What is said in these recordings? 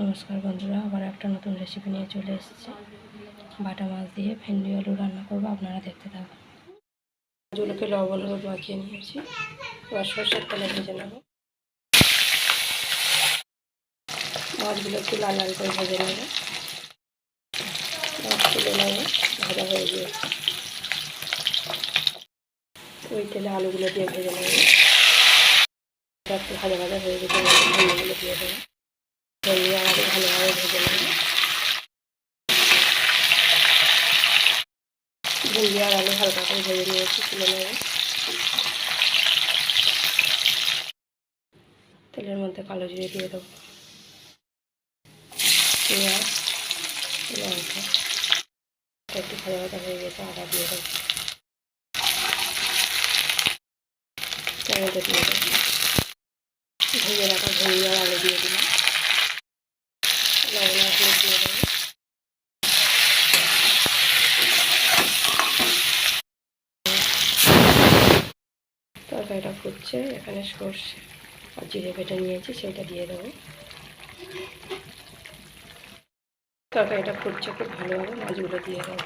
নমস্কার বন্ধুরা, আবার একটা নতুন রেসিপি নিয়ে চলে এসেছি। বাটা মাছ দিয়ে ভেন্ডি আলু রান্না করবো, আপনারা দেখতে থাকুন। মাছগুলোকে লবণ হলুদ মাখিয়ে নিয়েছি, এবার সরষের তেলে ভেজে নেব। মাছগুলো একটু লাল লাল করে ভেজে নেব। মাছ তুলে নেব, ভাজা হয়ে গিয়েছে। ওই তেলে আলুগুলো দিয়ে ভেজে নেব। একটু ভাজা ভাজা হয়ে গেছে, ভেন্ডিগুলো দিয়ে দেবো। ভেন্ডি আর আলু ভালোভাবে ভেজে নেব। ভেন্ডি আর আলু হালকা করে ভেজে নিয়েছি, তুলে নেব। তেলের মধ্যে কালো জিরে দিয়ে দেবো, পেঁয়াজ, লঙ্কা, একটু ভাজা ভাজা হয়ে গেছে, আদা দিয়ে দেবো, টমেটো দিয়ে দেবো, ভেজে রাখা ভেন্ডি আর আলু দিয়ে দিলাম, লবণ আর হলুদ দিয়ে দেবো। তরকারিটা ফুটছে, এখানে সর্ষে আর জিরে বেটে নিয়েছি, সেটা দিয়ে দেবো। তরকারিটা ফুটছে খুব ভালোভাবে, মাছগুলো দিয়ে দেবো।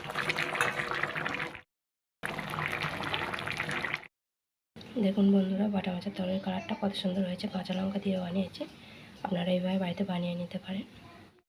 দেখুন বন্ধুরা, বাটা মাছের তরকারির কালারটা কত সুন্দর হয়েছে। কাঁচা লঙ্কা দিয়ে বানিয়েছি, আপনারা এইভাবে বাড়িতে বানিয়ে নিতে পারেন।